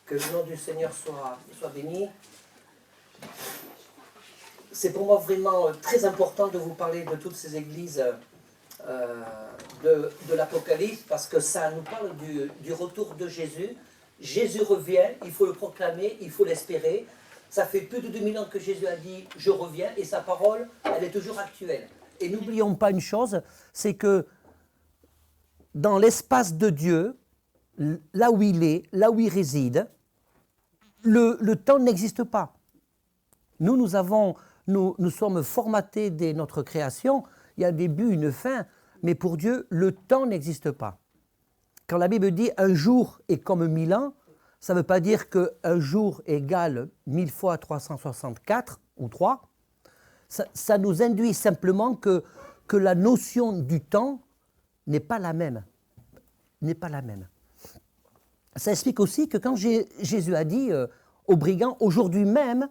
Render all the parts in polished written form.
Que le nom du Seigneur soit béni. C'est pour moi vraiment très important de vous parler de toutes ces églises de l'Apocalypse, parce que ça nous parle du retour de Jésus. Jésus revient, il faut le proclamer, il faut l'espérer. Ça fait plus de 2000 ans que Jésus a dit « Je reviens » et sa parole, elle est toujours actuelle. Et n'oublions pas une chose, c'est que dans l'espace de Dieu, là où il est, là où il réside, le temps n'existe pas. Nous sommes formatés dès notre création, il y a un début, une fin, mais pour Dieu, le temps n'existe pas. Quand la Bible dit « un jour est comme 1000 ans », ça ne veut pas dire qu'un jour égale 1000 fois 364 ou 3. Ça nous induit simplement que la notion du temps n'est pas la même. N'est pas la même. Ça explique aussi que quand Jésus a dit aux brigands « aujourd'hui même,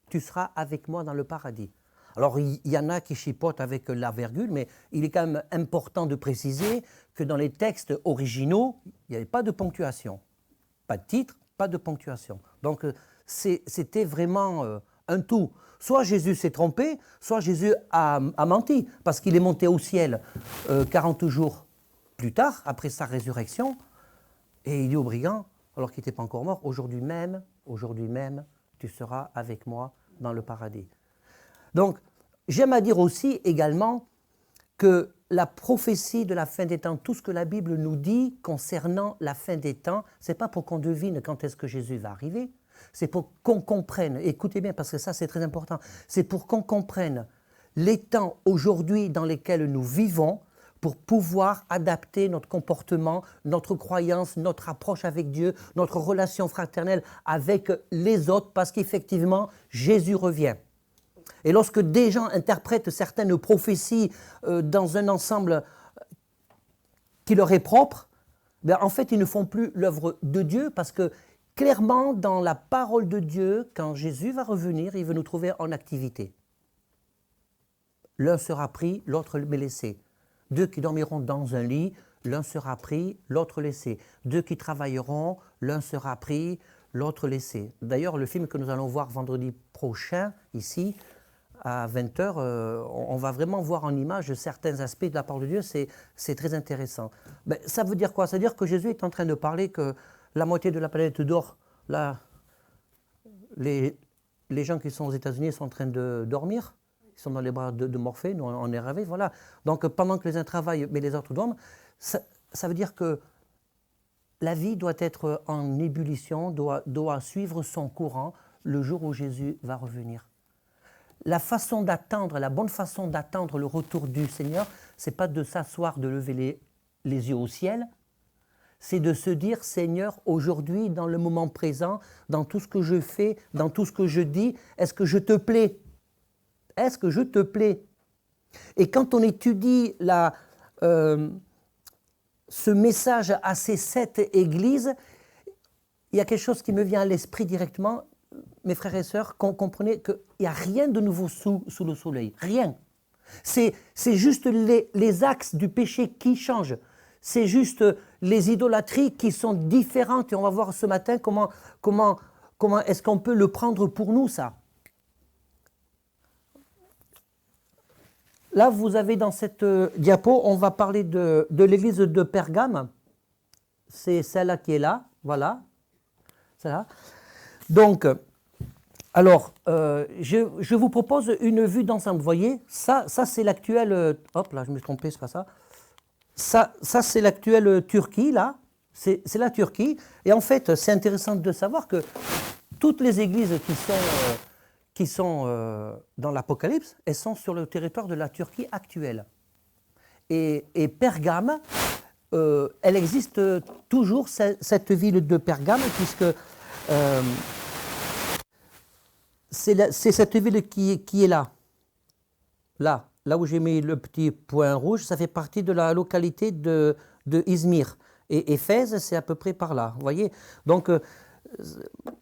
tu seras avec moi dans le paradis ». Alors, il y en a qui chipotent avec la virgule, mais il est quand même important de préciser que dans les textes originaux, il n'y avait pas de ponctuation. Pas de titre, pas de ponctuation. Donc, c'était vraiment un tout. Soit Jésus s'est trompé, soit Jésus a menti, parce qu'il est monté au ciel 40 jours plus tard, après sa résurrection, et il dit aux brigands, alors qu'il n'était pas encore mort, aujourd'hui même, tu seras avec moi dans le paradis. Donc, j'aime à dire aussi également que la prophétie de la fin des temps, tout ce que la Bible nous dit concernant la fin des temps, ce n'est pas pour qu'on devine quand est-ce que Jésus va arriver, c'est pour qu'on comprenne, écoutez bien parce que ça c'est très important, c'est pour qu'on comprenne les temps aujourd'hui dans lesquels nous vivons pour pouvoir adapter notre comportement, notre croyance, notre approche avec Dieu, notre relation fraternelle avec les autres, parce qu'effectivement, Jésus revient. Et lorsque des gens interprètent certaines prophéties dans un ensemble qui leur est propre, ben en fait, ils ne font plus l'œuvre de Dieu, parce que clairement, dans la parole de Dieu, quand Jésus va revenir, il veut nous trouver en activité. L'un sera pris, l'autre laissé. Deux qui dormiront dans un lit, l'un sera pris, l'autre laissé. Deux qui travailleront, l'un sera pris, l'autre laissé. D'ailleurs, le film que nous allons voir vendredi prochain, ici, à 20h, on va vraiment voir en image certains aspects de la parole de Dieu, c'est très intéressant. Ben, ça veut dire quoi? Ça veut dire que Jésus est en train de parler que la moitié de la planète dort. Là, les gens qui sont aux États-Unis sont en train de dormir. Ils sont dans les bras de Morphée, nous on est rêvés, voilà. Donc pendant que les uns travaillent, mais les autres dorment, ça veut dire que la vie doit être en ébullition, doit suivre son courant le jour où Jésus va revenir. La façon d'attendre, la bonne façon d'attendre le retour du Seigneur, ce n'est pas de s'asseoir, de lever les yeux au ciel, c'est de se dire, Seigneur, aujourd'hui, dans le moment présent, dans tout ce que je fais, dans tout ce que je dis, est-ce que je te plais? Est-ce que je te plais? Et quand on étudie ce message à ces 7 églises, il y a quelque chose qui me vient à l'esprit directement, mes frères et sœurs, comprenez qu'il n'y a rien de nouveau sous le soleil, rien. C'est juste les axes du péché qui changent, c'est juste les idolâtries qui sont différentes, et on va voir ce matin comment est-ce qu'on peut le prendre pour nous, ça. Là, vous avez dans cette diapo, on va parler de l'église de Pergame. C'est celle-là qui est là, voilà. Celle-là. Donc, alors, je vous propose une vue d'ensemble. Vous voyez, ça c'est l'actuelle... hop, là, je me suis trompé, c'est pas ça. Ça c'est l'actuelle Turquie, là. C'est la Turquie. Et en fait, c'est intéressant de savoir que toutes les églises qui sont dans l'Apocalypse, elles sont sur le territoire de la Turquie actuelle. Et Pergame, elle existe toujours, cette ville de Pergame, puisque c'est cette ville qui est là. Là où j'ai mis le petit point rouge, ça fait partie de la localité de Izmir. Et Éphèse, c'est à peu près par là, vous voyez. Donc,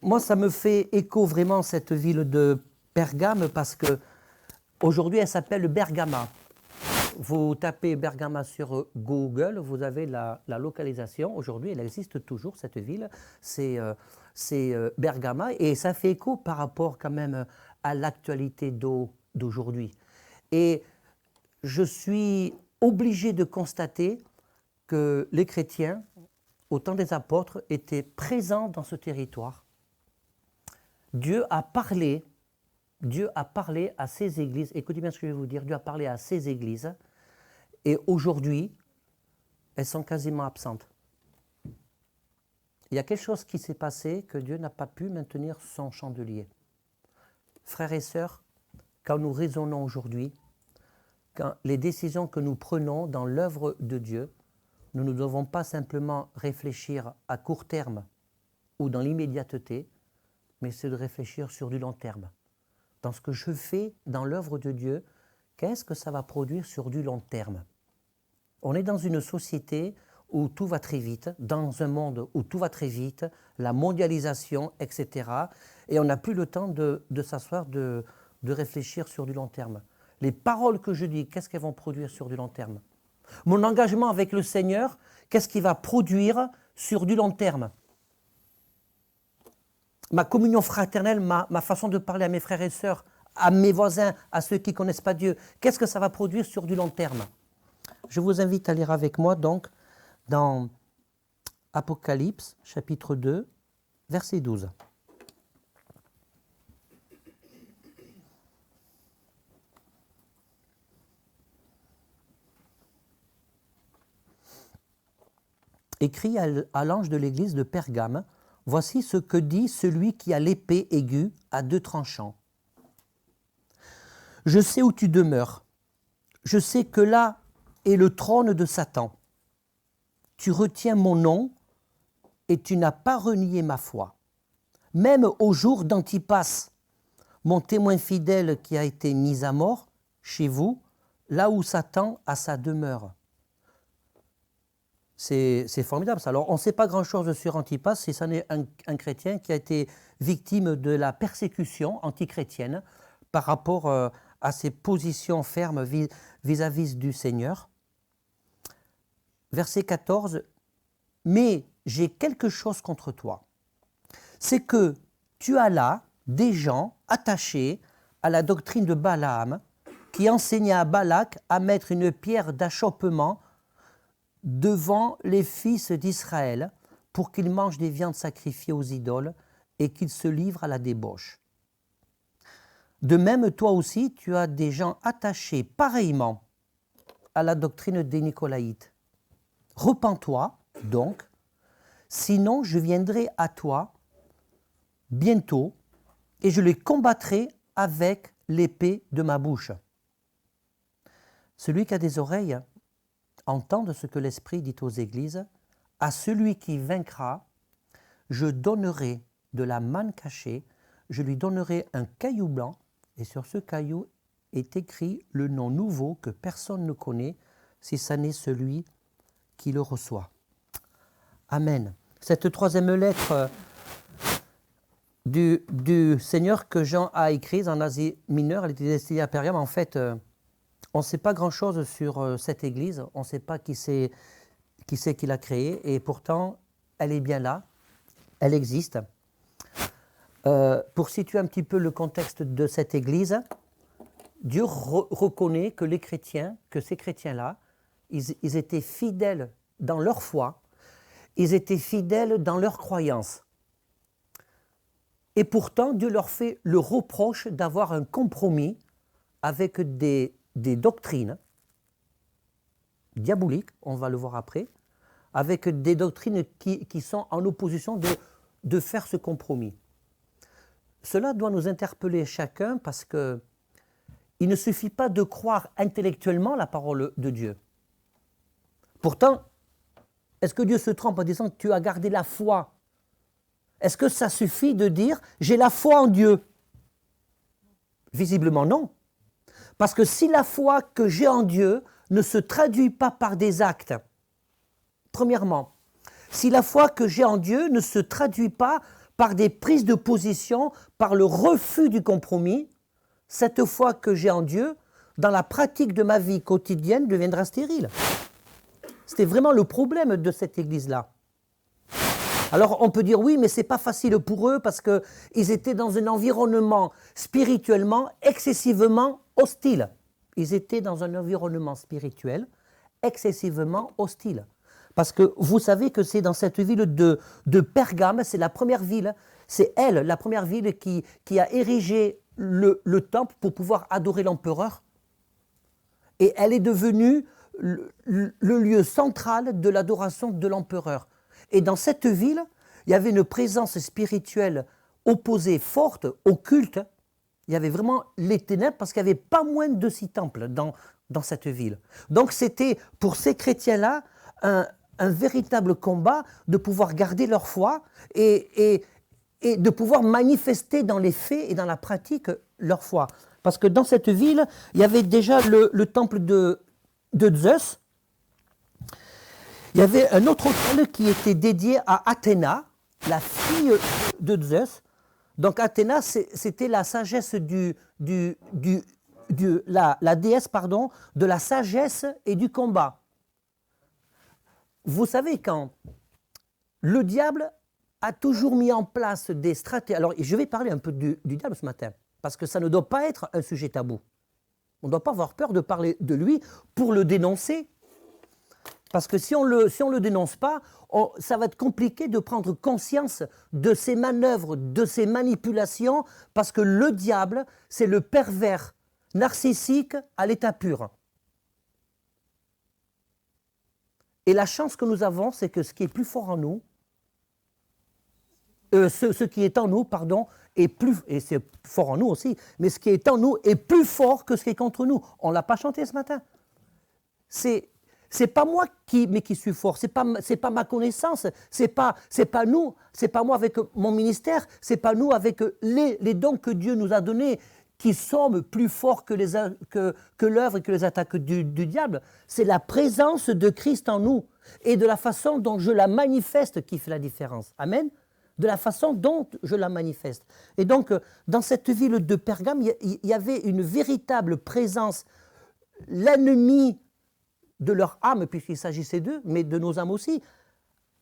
moi, ça me fait écho vraiment cette ville de Pergame parce que aujourd'hui, elle s'appelle Bergama. vous tapez Bergama sur Google, vous avez la localisation. Aujourd'hui, elle existe toujours, cette ville. C'est Bergama. Et ça fait écho par rapport quand même à l'actualité d'aujourd'hui. Et je suis obligé de constater que les chrétiens, au temps des apôtres, étaient présents dans ce territoire. Dieu a parlé à ces églises. Écoutez bien ce que je vais vous dire. Dieu a parlé à ces églises. Et aujourd'hui, elles sont quasiment absentes. Il y a quelque chose qui s'est passé que Dieu n'a pas pu maintenir son chandelier. Frères et sœurs, quand nous raisonnons aujourd'hui, quand les décisions que nous prenons dans l'œuvre de Dieu, nous ne devons pas simplement réfléchir à court terme ou dans l'immédiateté, mais c'est de réfléchir sur du long terme. Dans ce que je fais dans l'œuvre de Dieu, qu'est-ce que ça va produire sur du long terme? On est dans une société où tout va très vite, dans un monde où tout va très vite, la mondialisation, etc. Et on n'a plus le temps de s'asseoir, de réfléchir sur du long terme. Les paroles que je dis, qu'est-ce qu'elles vont produire sur du long terme? Mon engagement avec le Seigneur, qu'est-ce qu'il va produire sur du long terme? Ma communion fraternelle, ma façon de parler à mes frères et sœurs, à mes voisins, à ceux qui ne connaissent pas Dieu, qu'est-ce que ça va produire sur du long terme? Je vous invite à lire avec moi donc dans Apocalypse, chapitre 2, verset 12. Écrit à l'ange de l'église de Pergame, voici ce que dit celui qui a l'épée aiguë à deux tranchants. Je sais où tu demeures, je sais que là est le trône de Satan. Tu retiens mon nom et tu n'as pas renié ma foi. Même au jour d'Antipas, mon témoin fidèle qui a été mis à mort chez vous, là où Satan a sa demeure. C'est formidable ça. Alors on ne sait pas grand-chose sur Antipas, si ça n'est un chrétien qui a été victime de la persécution antichrétienne par rapport à ses positions fermes vis-à-vis du Seigneur. Verset 14, « Mais j'ai quelque chose contre toi. C'est que tu as là des gens attachés à la doctrine de Balaam qui enseigna à Balak à mettre une pierre d'achoppement devant les fils d'Israël pour qu'ils mangent des viandes sacrifiées aux idoles et qu'ils se livrent à la débauche. De même, toi aussi, tu as des gens attachés pareillement à la doctrine des Nicolaïtes. Repens-toi, donc, sinon je viendrai à toi bientôt et je les combattrai avec l'épée de ma bouche. Celui qui a des oreilles entende ce que l'Esprit dit aux églises. À celui qui vaincra, je donnerai de la manne cachée, je lui donnerai un caillou blanc, et sur ce caillou est écrit le nom nouveau que personne ne connaît, si ça n'est celui qui le reçoit. Amen. Cette troisième lettre du Seigneur que Jean a écrite en Asie mineure, elle était destinée à Pergame. En fait, on ne sait pas grand-chose sur cette église, on ne sait pas qui c'est qui l'a créée, et pourtant, elle est bien là, elle existe. Pour situer un petit peu le contexte de cette église, Dieu reconnaît que les chrétiens, que ces chrétiens-là, ils étaient fidèles dans leur foi, ils étaient fidèles dans leur croyance. Et pourtant, Dieu leur fait le reproche d'avoir un compromis avec des doctrines diaboliques, on va le voir après, avec des doctrines qui sont en opposition de faire ce compromis. Cela doit nous interpeller chacun parce qu'il ne suffit pas de croire intellectuellement la parole de Dieu. Pourtant, est-ce que Dieu se trompe en disant que tu as gardé la foi? Est-ce que ça suffit de dire « j'ai la foi en Dieu » ? Visiblement non. Parce que si la foi que j'ai en Dieu ne se traduit pas par des actes, premièrement, si la foi que j'ai en Dieu ne se traduit pas par des prises de position, par le refus du compromis, cette foi que j'ai en Dieu dans la pratique de ma vie quotidienne, deviendra stérile. C'était vraiment le problème de cette église-là. Alors on peut dire oui, mais ce n'est pas facile pour eux parce qu'ils étaient dans un environnement spirituellement excessivement hostile. Ils étaient dans un environnement spirituel excessivement hostile. Parce que vous savez que c'est dans cette ville de Pergame, c'est la première ville, c'est elle, la première ville qui a érigé le temple pour pouvoir adorer l'empereur. Et elle est devenue le lieu central de l'adoration de l'empereur. Et dans cette ville, il y avait une présence spirituelle opposée forte au culte. Il y avait vraiment les ténèbres parce qu'il n'y avait pas moins de 6 temples dans cette ville. Donc c'était pour ces chrétiens-là un véritable combat de pouvoir garder leur foi et de pouvoir manifester dans les faits et dans la pratique leur foi. Parce que dans cette ville, il y avait déjà le temple de Zeus. Il y avait un autre autel qui était dédié à Athéna, la fille de Zeus. Donc Athéna, c'était la sagesse la déesse de la sagesse et du combat. Vous savez, quand le diable a toujours mis en place des stratégies. Alors je vais parler un peu du diable ce matin, parce que ça ne doit pas être un sujet tabou. On ne doit pas avoir peur de parler de lui pour le dénoncer. Parce que si on le dénonce pas, ça va être compliqué de prendre conscience de ses manœuvres, de ses manipulations, parce que le diable, c'est le pervers narcissique à l'état pur. Et la chance que nous avons, c'est que ce qui est plus fort en nous, ce qui est en nous, pardon, est plus, et c'est fort en nous aussi, mais ce qui est en nous est plus fort que ce qui est contre nous. On ne l'a pas chanté ce matin. C'est pas moi qui suis fort, c'est pas ma connaissance, c'est pas nous, c'est pas moi avec mon ministère, c'est pas nous avec les dons que Dieu nous a donnés qui sommes plus forts que l'œuvre et que les attaques du diable. C'est la présence de Christ en nous et de la façon dont je la manifeste qui fait la différence. Amen. De la façon dont je la manifeste. Et donc, dans cette ville de Pergame, il y avait une véritable présence. L'ennemi de leur âme, puisqu'il s'agissait d'eux, mais de nos âmes aussi,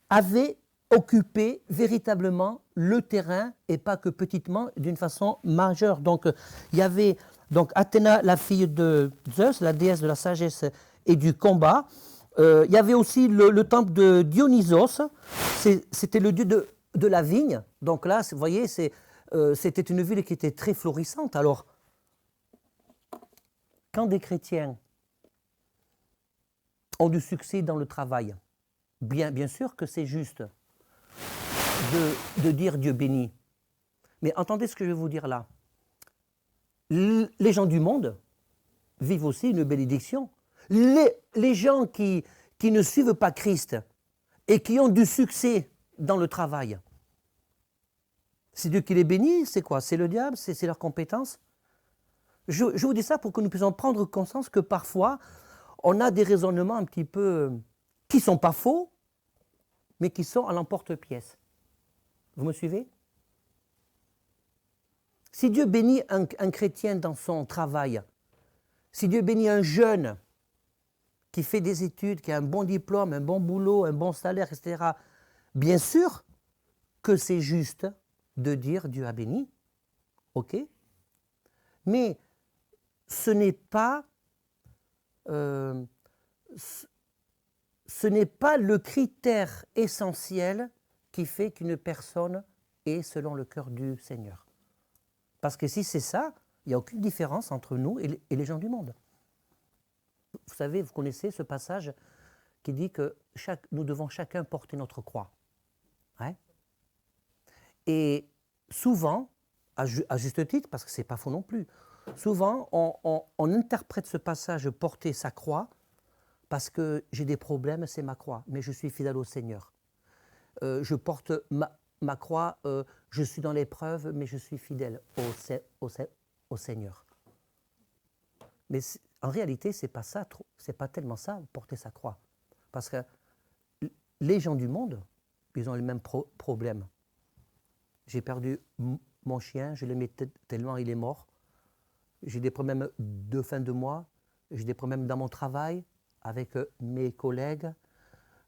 avait occupé véritablement le terrain, et pas que petitement, d'une façon majeure. Donc, il y avait Athéna, la fille de Zeus, la déesse de la sagesse et du combat. Il y avait aussi le temple de Dionysos, c'était le dieu de la vigne. Donc là, vous voyez, c'était une ville qui était très florissante. Alors, quand des chrétiens ont du succès dans le travail, bien sûr que c'est juste de dire Dieu béni. Mais entendez ce que je vais vous dire là. Les gens du monde vivent aussi une bénédiction. Les gens qui ne suivent pas Christ et qui ont du succès dans le travail, c'est Dieu qui les bénit, c'est quoi? C'est le diable? C'est leur compétence? Je vous dis ça pour que nous puissions prendre conscience que parfois, on a des raisonnements un petit peu qui ne sont pas faux, mais qui sont à l'emporte-pièce. Vous me suivez? Si Dieu bénit un chrétien dans son travail, si Dieu bénit un jeune qui fait des études, qui a un bon diplôme, un bon boulot, un bon salaire, etc., bien sûr que c'est juste de dire Dieu a béni, ok? Mais ce n'est pas le critère essentiel qui fait qu'une personne est selon le cœur du Seigneur. Parce que si c'est ça, il n'y a aucune différence entre nous et les gens du monde. Vous savez, vous connaissez ce passage qui dit que nous devons chacun porter notre croix. Ouais. Et souvent, à juste titre, parce que ce n'est pas faux non plus, souvent on interprète ce passage « porter sa croix » parce que j'ai des problèmes, c'est ma croix, mais je suis fidèle au Seigneur. Je porte ma croix, je suis dans l'épreuve, mais je suis fidèle au Seigneur. Mais en réalité, ce n'est pas ça, c'est pas tellement ça, porter sa croix. Parce que les gens du monde, ils ont les mêmes problèmes. J'ai perdu mon chien, je l'aimais tellement, il est mort. j'ai des problèmes de fin de mois, j'ai des problèmes dans mon travail, avec mes collègues.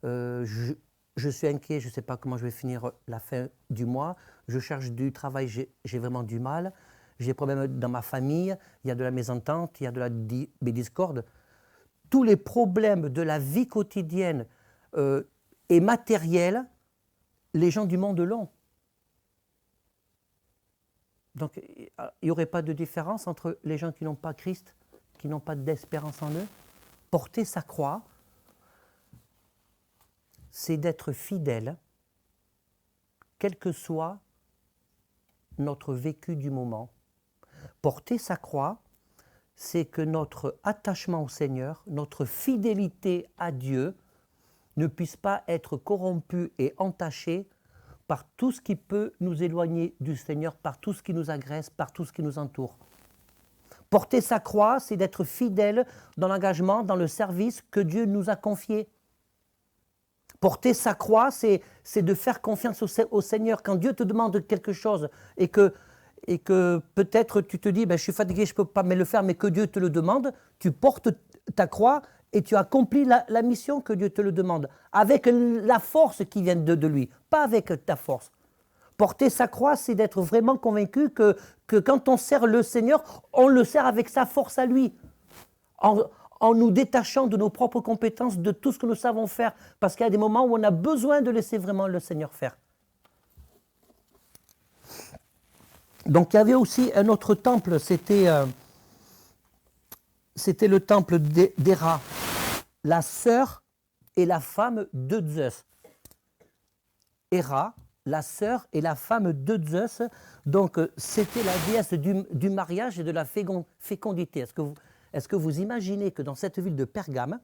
Je suis inquiet, je ne sais pas comment je vais finir la fin du mois. Je cherche du travail, j'ai vraiment du mal. J'ai des problèmes dans ma famille, il y a de la mésentente, il y a de la discorde. Tous les problèmes de la vie quotidienne et matérielle, les gens du monde l'ont. Donc, il n'y aurait pas de différence entre les gens qui n'ont pas Christ, qui n'ont pas d'espérance en eux. Porter sa croix, c'est d'être fidèle, quel que soit notre vécu du moment. Porter sa croix, c'est que notre attachement au Seigneur, notre fidélité à Dieu, ne puisse pas être corrompu et entaché par tout ce qui peut nous éloigner du Seigneur, par tout ce qui nous agresse, par tout ce qui nous entoure. Porter sa croix, c'est d'être fidèle dans l'engagement, dans le service que Dieu nous a confié. Porter sa croix, c'est de faire confiance au Seigneur. Quand Dieu te demande quelque chose et que peut-être tu te dis, je suis fatigué, je ne peux pas me le faire, mais que Dieu te le demande, tu portes ta croix et tu accomplis la mission que Dieu te le demande, avec la force qui vient de lui, pas avec ta force. Porter sa croix, c'est d'être vraiment convaincu que quand on sert le Seigneur, on le sert avec sa force à lui, en nous détachant de nos propres compétences, de tout ce que nous savons faire, parce qu'il y a des moments où on a besoin de laisser vraiment le Seigneur faire. Donc il y avait aussi un autre temple, c'était le temple d'Héra, la sœur et la femme de Zeus. Héra, la sœur et la femme de Zeus, donc c'était la déesse du mariage et de la fécondité. Est-ce que vous imaginez que dans cette ville de Pergame,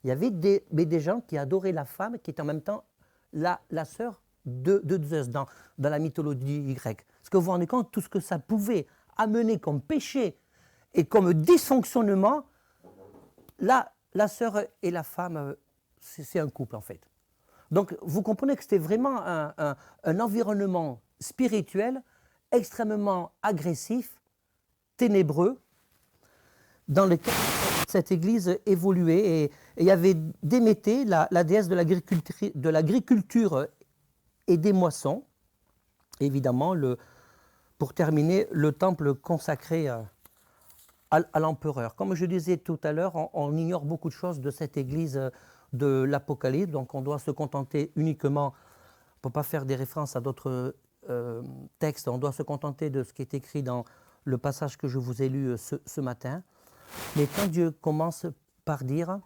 il y avait des gens qui adoraient la femme, qui était en même temps la sœur de Zeus dans la mythologie grecque? Est-ce que vous vous rendez compte de tout ce que ça pouvait amener comme péché et comme dysfonctionnement? La sœur et la femme, c'est un couple en fait. Donc vous comprenez que c'était vraiment un environnement spirituel extrêmement agressif, ténébreux, dans lequel cette église évoluait. Et il y avait Déméter, la déesse de l'agriculture et des moissons. Évidemment, pour terminer, le temple consacré à l'empereur. Comme je disais tout à l'heure, on ignore beaucoup de choses de cette église de l'Apocalypse, donc on doit se contenter uniquement, on ne peut pas faire des références à d'autres textes, on doit se contenter de ce qui est écrit dans le passage que je vous ai lu ce matin. Mais quand Dieu commence par dire,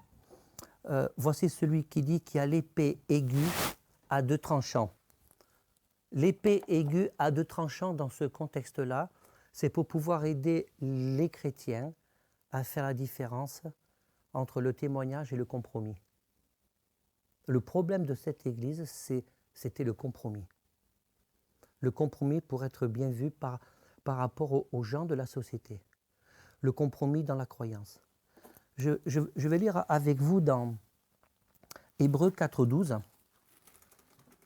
voici celui qui dit qu'il y a l'épée aiguë à deux tranchants. L'épée aiguë à deux tranchants dans ce contexte-là, c'est pour pouvoir aider les chrétiens à faire la différence entre le témoignage et le compromis. Le problème de cette église, c'était le compromis. Le compromis pour être bien vu par rapport aux gens de la société. Le compromis dans la croyance. Je vais lire avec vous dans Hébreux 4,12,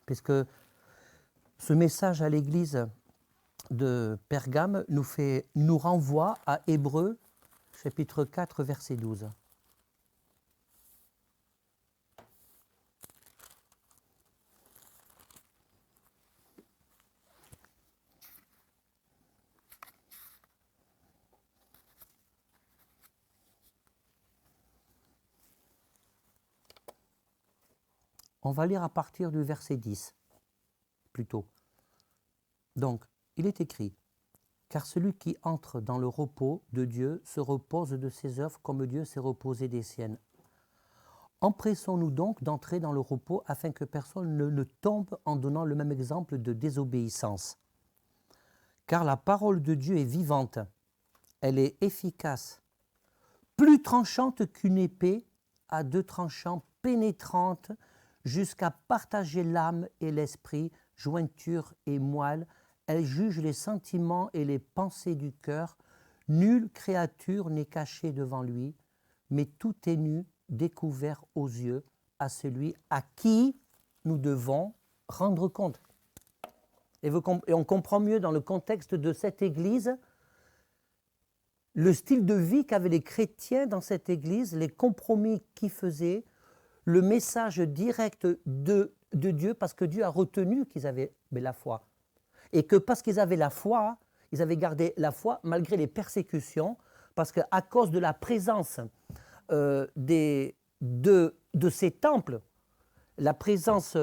puisque ce message à l'église de Pergame nous renvoie à Hébreux chapitre 4, verset 12. On va lire à partir du verset 10, plutôt. Donc, il est écrit, « Car celui qui entre dans le repos de Dieu se repose de ses œuvres comme Dieu s'est reposé des siennes. Empressons-nous donc d'entrer dans le repos afin que personne ne tombe en donnant le même exemple de désobéissance. Car la parole de Dieu est vivante, elle est efficace, plus tranchante qu'une épée à deux tranchants, pénétrante jusqu'à partager l'âme et l'esprit, jointure et moelle. Elle juge les sentiments et les pensées du cœur. Nulle créature n'est cachée devant lui, mais tout est nu, découvert aux yeux, à celui à qui nous devons rendre compte. Et on comprend mieux dans le contexte de cette église le style de vie qu'avaient les chrétiens dans cette église, les compromis qu'ils faisaient, le message direct de Dieu, parce que Dieu a retenu qu'ils avaient la foi. Et que parce qu'ils avaient la foi, ils avaient gardé la foi malgré les persécutions, parce qu'à cause de la présence de ces temples, la présence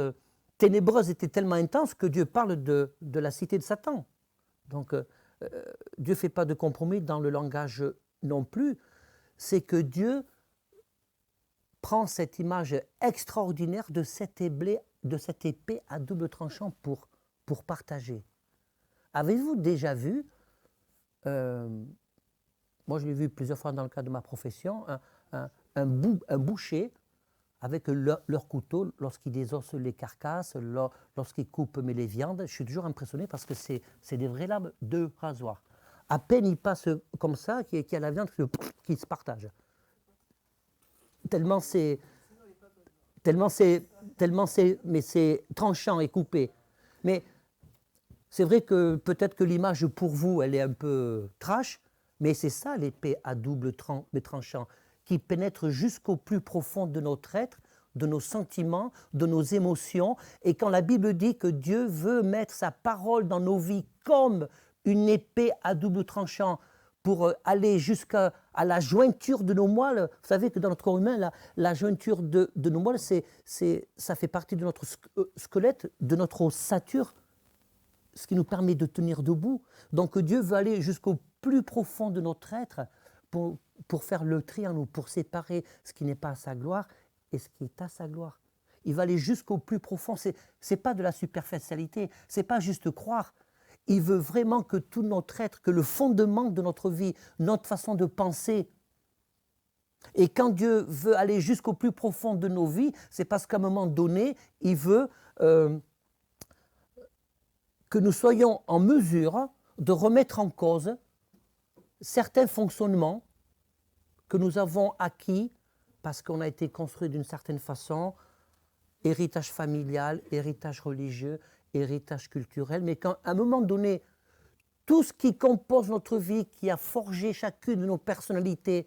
ténébreuse était tellement intense que Dieu parle de la cité de Satan. Donc Dieu ne fait pas de compromis dans le langage non plus. C'est que Dieu prend cette image extraordinaire de cette épée à double tranchant pour partager. Avez-vous déjà vu, moi je l'ai vu plusieurs fois dans le cadre de ma profession, un boucher avec leur couteau lorsqu'ils désossent les carcasses, lorsqu'ils coupent les viandes. Je suis toujours impressionné parce que c'est des vraies lames de rasoir. À peine il passe comme ça qu'il y a la viande qui se partage. Tellement c'est tranchant et coupé. Mais c'est vrai que peut-être que l'image pour vous, elle est un peu trash, mais c'est ça l'épée à double tranchant, qui pénètre jusqu'au plus profond de notre être, de nos sentiments, de nos émotions. Et quand la Bible dit que Dieu veut mettre sa parole dans nos vies comme une épée à double tranchant pour aller jusqu'à la jointure de nos moelles, vous savez que dans notre corps humain, la jointure de nos moelles, ça fait partie de notre squelette, de notre ossature, ce qui nous permet de tenir debout. Donc Dieu veut aller jusqu'au plus profond de notre être pour faire le tri en nous, pour séparer ce qui n'est pas à sa gloire et ce qui est à sa gloire. Il va aller jusqu'au plus profond. C'est pas de la superficialité, c'est pas juste croire. Il veut vraiment que tout notre être, que le fondement de notre vie, notre façon de penser. Et quand Dieu veut aller jusqu'au plus profond de nos vies, c'est parce qu'à un moment donné, il veut que nous soyons en mesure de remettre en cause certains fonctionnements que nous avons acquis parce qu'on a été construit d'une certaine façon, héritage familial, héritage religieux, héritage culturel, mais quand à un moment donné, tout ce qui compose notre vie, qui a forgé chacune de nos personnalités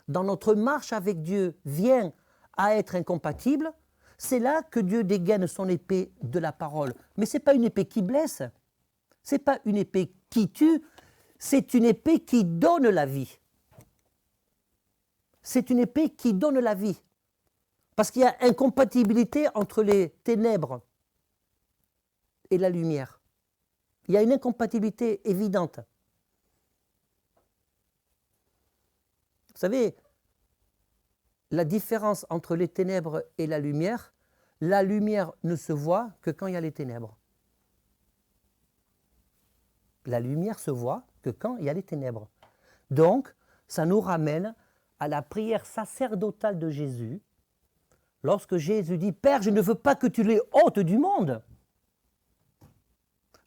dans notre marche avec Dieu, vient à être incompatible, c'est là que Dieu dégaine son épée de la parole. Mais ce n'est pas une épée qui blesse, ce n'est pas une épée qui tue, c'est une épée qui donne la vie. C'est une épée qui donne la vie. Parce qu'il y a incompatibilité entre les ténèbres et la lumière. Il y a une incompatibilité évidente. Vous savez, la différence entre les ténèbres et la lumière ne se voit que quand il y a les ténèbres. La lumière se voit que quand il y a les ténèbres. Donc, ça nous ramène à la prière sacerdotale de Jésus, lorsque Jésus dit « Père, je ne veux pas que tu les ôtes du monde ».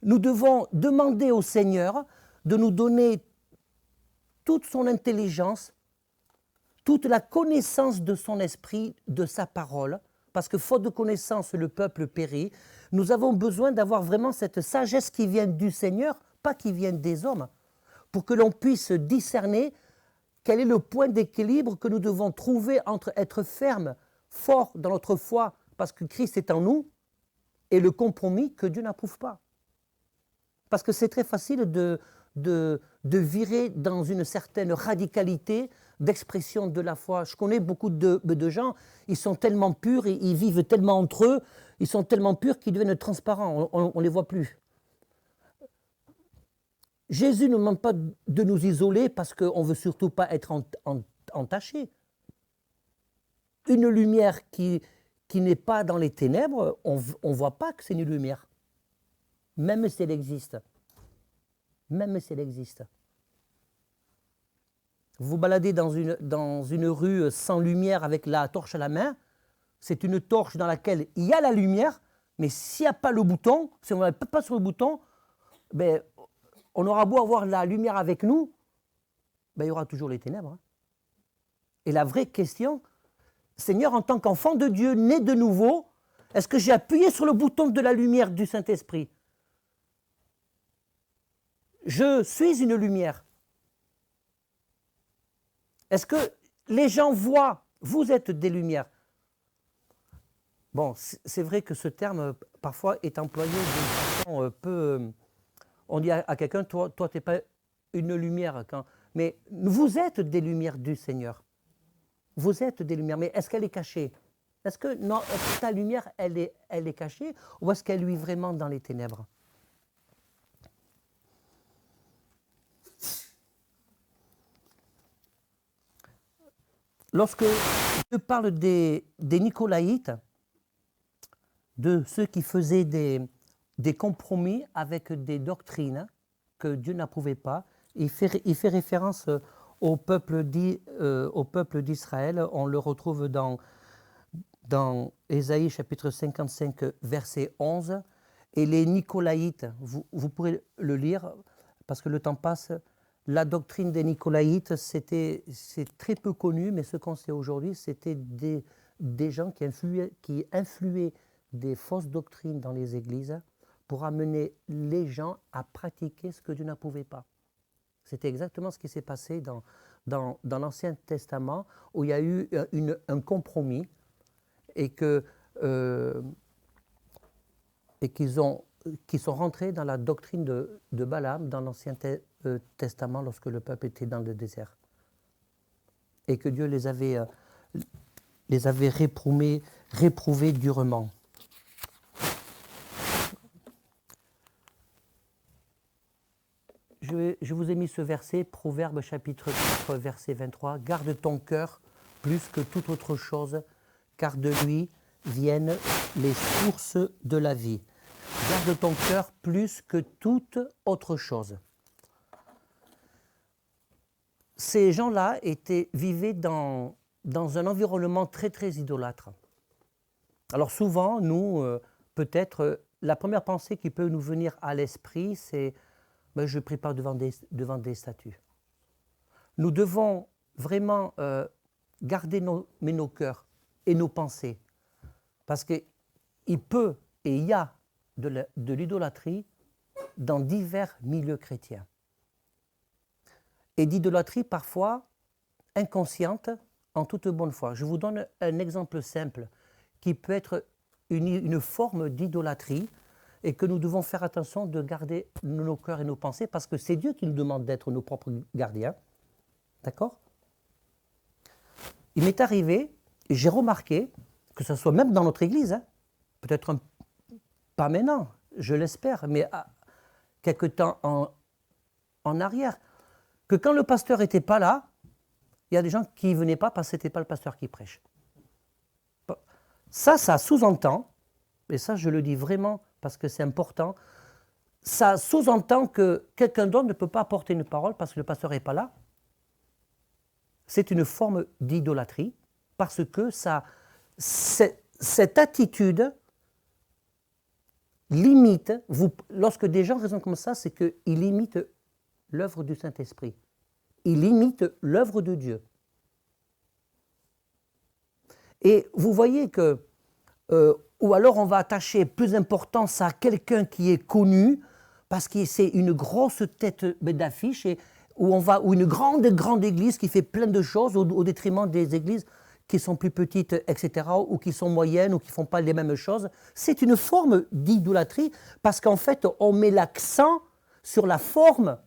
Nous devons demander au Seigneur de nous donner toute son intelligence, toute la connaissance de son esprit, de sa parole, parce que faute de connaissance, le peuple périt. Nous avons besoin d'avoir vraiment cette sagesse qui vient du Seigneur, pas qui vient des hommes, pour que l'on puisse discerner quel est le point d'équilibre que nous devons trouver entre être ferme, fort dans notre foi, parce que Christ est en nous, et le compromis que Dieu n'approuve pas. Parce que c'est très facile de virer dans une certaine radicalité d'expression de la foi. Je connais beaucoup de gens, ils sont tellement purs, ils vivent tellement entre eux, ils sont tellement purs qu'ils deviennent transparents, on ne les voit plus. Jésus ne demande pas de nous isoler parce qu'on ne veut surtout pas être entaché. Une lumière qui n'est pas dans les ténèbres, on ne voit pas que c'est une lumière. Même si elle existe. Même si elle existe. Vous vous baladez dans une rue sans lumière avec la torche à la main, c'est une torche dans laquelle il y a la lumière, mais s'il n'y a pas le bouton, si on n'appuie pas sur le bouton, ben, on aura beau avoir la lumière avec nous, ben, il y aura toujours les ténèbres. Et la vraie question, Seigneur, en tant qu'enfant de Dieu, né de nouveau, est-ce que j'ai appuyé sur le bouton de la lumière du Saint-Esprit ? Je suis une lumière. Est-ce que les gens voient, vous êtes des lumières? Bon, c'est vrai que ce terme, parfois, est employé d'une façon peu... on dit à quelqu'un, toi tu n'es pas une lumière. Mais vous êtes des lumières du Seigneur. Vous êtes des lumières, mais est-ce qu'elle est cachée? Est-ce que ta lumière, elle est cachée, ou est-ce qu'elle luit vraiment dans les ténèbres? Lorsque je parle des Nicolaïtes, de ceux qui faisaient des compromis avec des doctrines que Dieu n'approuvait pas, il fait référence au peuple d'Israël. On le retrouve dans Ésaïe chapitre 55, verset 11. Et les Nicolaïtes, vous pourrez le lire, parce que le temps passe. La doctrine des Nicolaïtes, c'est très peu connu, mais ce qu'on sait aujourd'hui, c'était des gens qui influaient des fausses doctrines dans les églises pour amener les gens à pratiquer ce que Dieu n'approuvait pas. C'était exactement ce qui s'est passé dans l'Ancien Testament, où il y a eu un compromis et qu'ils sont rentrés dans la doctrine de Balaam dans l'Ancien Testament lorsque le peuple était dans le désert. Et que Dieu les avait réprouvés durement. Je vous ai mis ce verset, Proverbe chapitre 4, verset 23. « Garde ton cœur plus que toute autre chose, car de lui viennent les sources de la vie. » Garde ton cœur plus que toute autre chose. Ces gens-là vivaient dans un environnement très, très idolâtre. Alors souvent, nous, peut-être, la première pensée qui peut nous venir à l'esprit, c'est « je ne prie pas devant des statues ». Nous devons vraiment garder nos cœurs et nos pensées, parce qu'il peut et il y a de l'idolâtrie dans divers milieux chrétiens. Et d'idolâtrie parfois inconsciente, en toute bonne foi. Je vous donne un exemple simple qui peut être une forme d'idolâtrie et que nous devons faire attention de garder nos cœurs et nos pensées parce que c'est Dieu qui nous demande d'être nos propres gardiens. D'accord? Il m'est arrivé, et j'ai remarqué, que ce soit même dans notre église, peut-être pas maintenant, je l'espère, mais quelque temps en arrière, que quand le pasteur n'était pas là, il y a des gens qui ne venaient pas parce que ce n'était pas le pasteur qui prêche. Ça sous-entend, et ça je le dis vraiment parce que c'est important, ça sous-entend que quelqu'un d'autre ne peut pas apporter une parole parce que le pasteur n'est pas là. C'est une forme d'idolâtrie parce que cette attitude limite, lorsque des gens raisonnent comme ça, c'est qu'ils limitent l'œuvre du Saint-Esprit. Ils limitent l'œuvre de Dieu. Et vous voyez que, ou alors on va attacher plus d'importance à quelqu'un qui est connu, parce que c'est une grosse tête d'affiche, ou une grande église qui fait plein de choses au détriment des églises qui sont plus petites, etc., ou qui sont moyennes, ou qui ne font pas les mêmes choses. C'est une forme d'idolâtrie, parce qu'en fait, on met l'accent sur la forme,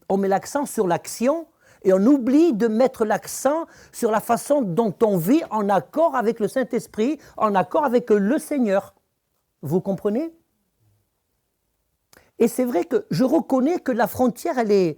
on met l'accent sur l'action, et on oublie de mettre l'accent sur la façon dont on vit en accord avec le Saint-Esprit, en accord avec le Seigneur. Vous comprenez? Et c'est vrai que je reconnais que la frontière, elle est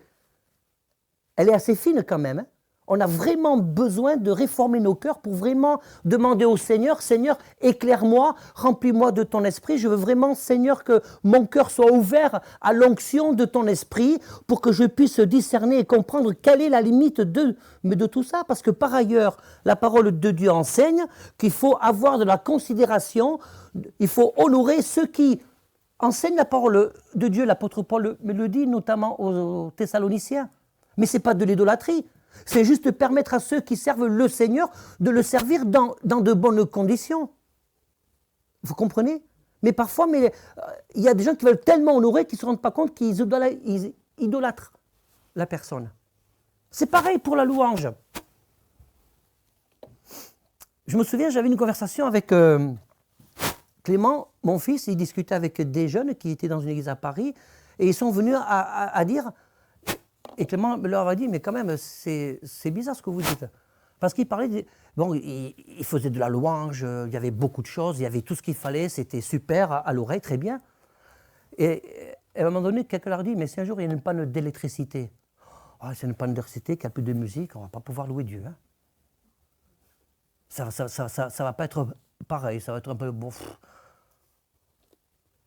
assez fine quand même. On a vraiment besoin de réformer nos cœurs pour vraiment demander au Seigneur, Seigneur, éclaire-moi, remplis-moi de ton esprit. Je veux vraiment, Seigneur, que mon cœur soit ouvert à l'onction de ton esprit pour que je puisse discerner et comprendre quelle est la limite de tout ça. Parce que par ailleurs, la parole de Dieu enseigne qu'il faut avoir de la considération, il faut honorer ceux qui enseignent la parole de Dieu. L'apôtre Paul le dit notamment aux Thessaloniciens. Mais ce n'est pas de l'idolâtrie. C'est juste permettre à ceux qui servent le Seigneur de le servir dans de bonnes conditions. Vous comprenez? Mais parfois, il y a des gens qui veulent tellement honorer qu'ils ne se rendent pas compte qu'ils idolâtrent la personne. C'est pareil pour la louange. je me souviens, j'avais une conversation avec Clément, mon fils, il discutait avec des jeunes qui étaient dans une église à Paris, et ils sont venus à dire, et Clément leur a dit, mais quand même, c'est bizarre ce que vous dites. Parce qu'il parlait, bon, il faisait de la louange, il y avait beaucoup de choses, il y avait tout ce qu'il fallait, c'était super à l'oreille, très bien. Et à un moment donné, quelqu'un leur dit, mais si un jour il y a une panne d'électricité, ah, c'est une panne d'électricité, qu'il n'y a plus de musique, on ne va pas pouvoir louer Dieu. Hein. Ça ne va pas être pareil, ça va être un peu... Bon,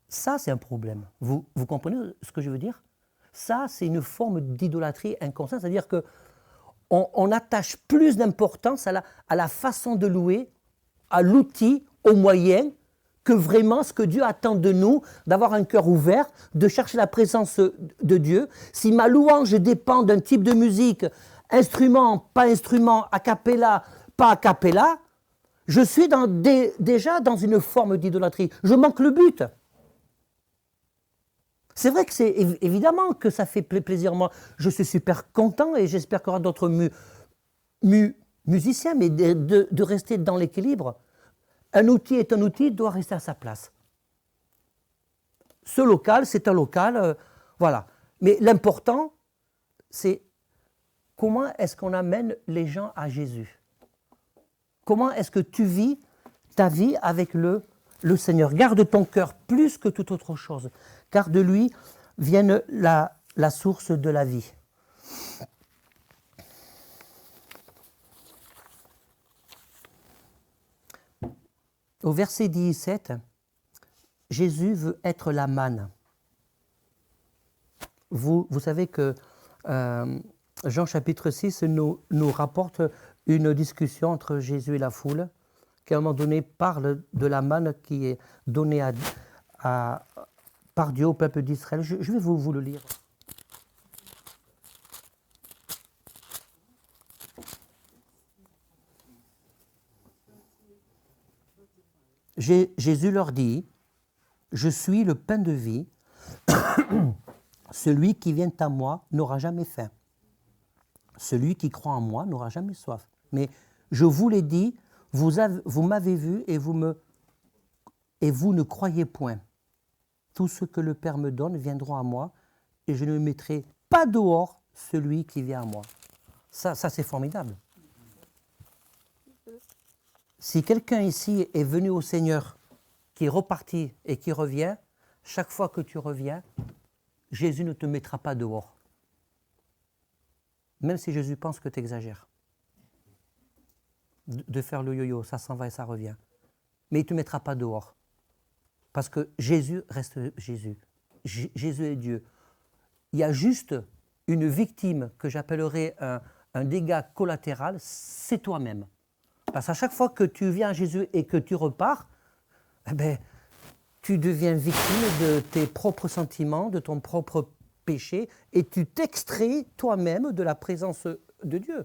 ça, c'est un problème. Vous comprenez ce que je veux dire? Ça, c'est une forme d'idolâtrie inconsciente, c'est-à-dire qu'on attache plus d'importance à la façon de louer, à l'outil, au moyen, que vraiment ce que Dieu attend de nous, d'avoir un cœur ouvert, de chercher la présence de Dieu. Si ma louange dépend d'un type de musique, instrument, pas instrument, a cappella, pas a cappella, je suis déjà dans une forme d'idolâtrie. Je manque le but. C'est vrai que c'est évidemment que ça fait plaisir. Moi, je suis super content et j'espère qu'il y aura d'autres musiciens, mais de rester dans l'équilibre. Un outil est un outil, doit rester à sa place. Ce local, c'est un local, voilà. Mais l'important, c'est comment est-ce qu'on amène les gens à Jésus? Comment est-ce que tu vis ta vie avec le Seigneur? Garde ton cœur plus que toute autre chose, car de lui vient la source de la vie. Au verset 17, Jésus veut être la manne. Vous savez que Jean chapitre 6 nous rapporte une discussion entre Jésus et la foule, qui à un moment donné parle de la manne qui est donnée par Dieu au peuple d'Israël. Je vais vous le lire. Jésus leur dit, « Je suis le pain de vie, celui qui vient à moi n'aura jamais faim. Celui qui croit en moi n'aura jamais soif. Mais je vous l'ai dit, vous m'avez vu et vous ne croyez point. Tout ce que le Père me donne viendra à moi et je ne mettrai pas dehors celui qui vient à moi. » Ça c'est formidable. Si quelqu'un ici est venu au Seigneur, qui est reparti et qui revient, chaque fois que tu reviens, Jésus ne te mettra pas dehors. Même si Jésus pense que tu exagères. De faire le yo-yo, ça s'en va et ça revient. Mais il ne te mettra pas dehors. Parce que Jésus reste Jésus. Jésus est Dieu. Il y a juste une victime que j'appellerais un dégât collatéral, c'est toi-même. Parce qu'à chaque fois que tu viens à Jésus et que tu repars, eh ben, tu deviens victime de tes propres sentiments, de ton propre péché, et tu t'extrais toi-même de la présence de Dieu.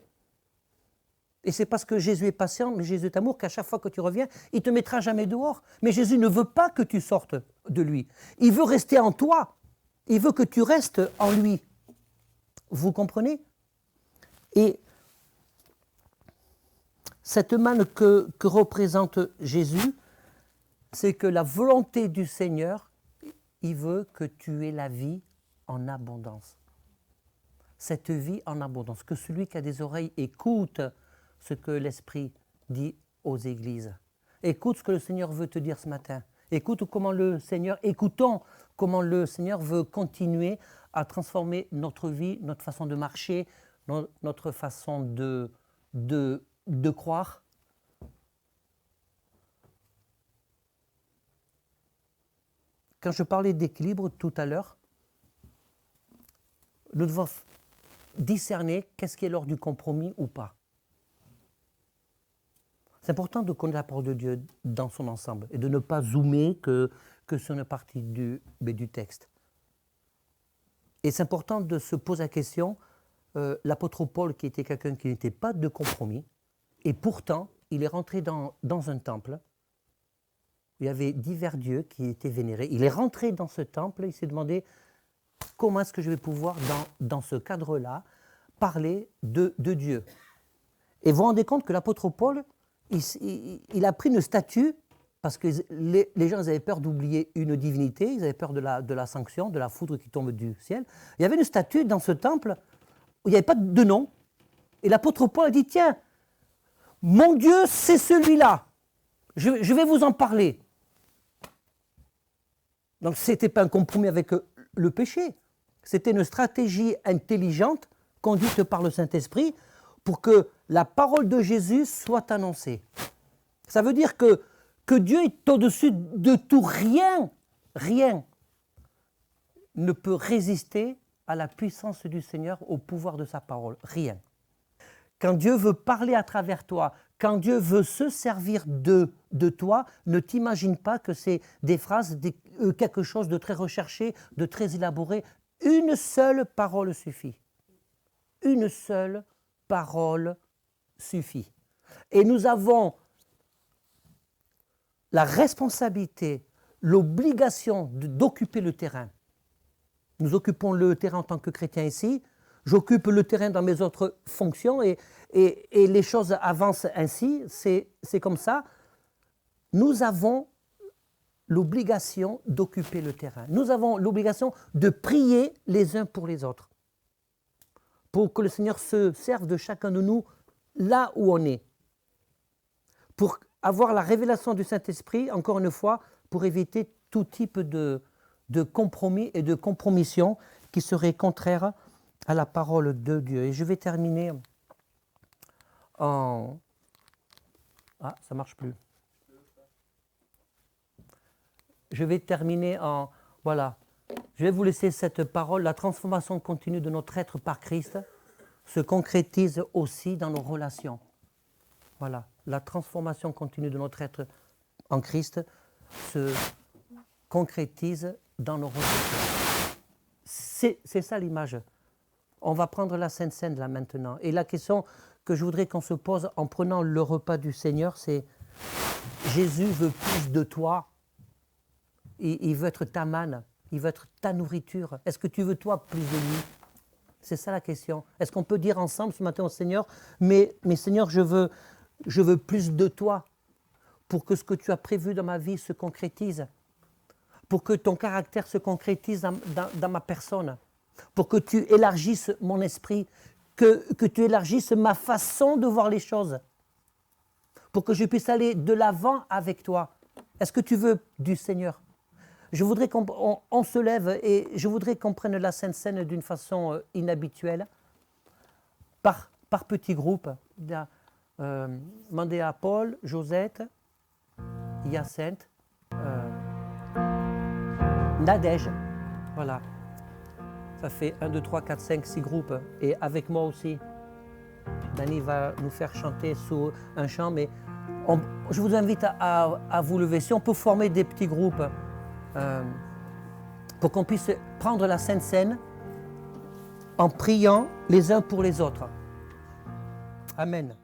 Et c'est parce que Jésus est patient, mais Jésus est amour, qu'à chaque fois que tu reviens, il ne te mettra jamais dehors. Mais Jésus ne veut pas que tu sortes de lui. Il veut rester en toi. Il veut que tu restes en lui. Vous comprenez? Et cette manne que représente Jésus, c'est que la volonté du Seigneur, il veut que tu aies la vie en abondance. Cette vie en abondance, que celui qui a des oreilles écoute ce que l'Esprit dit aux églises. Écoute ce que le Seigneur veut te dire ce matin. Écoutons comment le Seigneur veut continuer à transformer notre vie, notre façon de marcher, notre façon de croire. Quand je parlais d'équilibre tout à l'heure, nous devons discerner qu'est-ce qui est l'ordre du compromis ou pas. C'est important de connaître la parole de Dieu dans son ensemble et de ne pas zoomer que sur une partie du texte. Et c'est important de se poser la question, l'apôtre Paul qui était quelqu'un qui n'était pas de compromis, et pourtant il est rentré dans un temple, il y avait divers dieux qui étaient vénérés, il est rentré dans ce temple, il s'est demandé comment est-ce que je vais pouvoir dans ce cadre-là parler de Dieu. Et vous vous rendez compte que l'apôtre Paul, il a pris une statue, parce que les gens ils avaient peur d'oublier une divinité, ils avaient peur de la sanction, de la foudre qui tombe du ciel. Il y avait une statue dans ce temple où il n'y avait pas de nom. Et l'apôtre Paul a dit, tiens, mon Dieu, c'est celui-là. Je vais vous en parler. Donc ce n'était pas un compromis avec le péché. C'était une stratégie intelligente conduite par le Saint-Esprit pour que la parole de Jésus soit annoncée. Ça veut dire que Dieu est au-dessus de tout. Rien ne peut résister à la puissance du Seigneur, au pouvoir de sa parole. Rien. Quand Dieu veut parler à travers toi, quand Dieu veut se servir de toi, ne t'imagine pas que c'est des phrases, quelque chose de très recherché, de très élaboré. Une seule parole suffit. Une seule parole suffit. Et nous avons la responsabilité, l'obligation d'occuper le terrain. Nous occupons le terrain en tant que chrétiens ici. J'occupe le terrain dans mes autres fonctions et les choses avancent ainsi. C'est comme ça. Nous avons l'obligation d'occuper le terrain. Nous avons l'obligation de prier les uns pour les autres, pour que le Seigneur se serve de chacun de nous là où on est, pour avoir la révélation du Saint-Esprit, encore une fois, pour éviter tout type de compromis et de compromission qui seraient contraires à la parole de Dieu. Et je vais terminer en... Ah, ça ne marche plus. Je vais terminer en... Voilà. Je vais vous laisser cette parole. La transformation continue de notre être par Christ se concrétise aussi dans nos relations. Voilà. La transformation continue de notre être en Christ se concrétise dans nos relations. C'est ça l'image. On va prendre la Sainte Seine là maintenant. Et la question que je voudrais qu'on se pose en prenant le repas du Seigneur, c'est Jésus veut plus de toi. Il veut être ta manne, il veut être ta nourriture. Est-ce que tu veux toi plus de lui? C'est ça la question. Est-ce qu'on peut dire ensemble ce matin au Seigneur, mais Seigneur, je veux plus de toi pour que ce que tu as prévu dans ma vie se concrétise, pour que ton caractère se concrétise dans ma personne, pour que tu élargisses mon esprit, que tu élargisses ma façon de voir les choses, pour que je puisse aller de l'avant avec toi. Est-ce que tu veux du Seigneur? Je voudrais qu'on se lève et je voudrais qu'on prenne la Sainte Seine d'une façon inhabituelle, par petits groupes. Demandez à Paul, Josette, Hyacinthe, Nadège. Voilà. Ça fait 1, 2, 3, 4, 5, 6 groupes. Et avec moi aussi. Dani va nous faire chanter sous un chant, mais je vous invite à vous lever. Si on peut former des petits groupes pour qu'on puisse prendre la Sainte Seine en priant les uns pour les autres. Amen.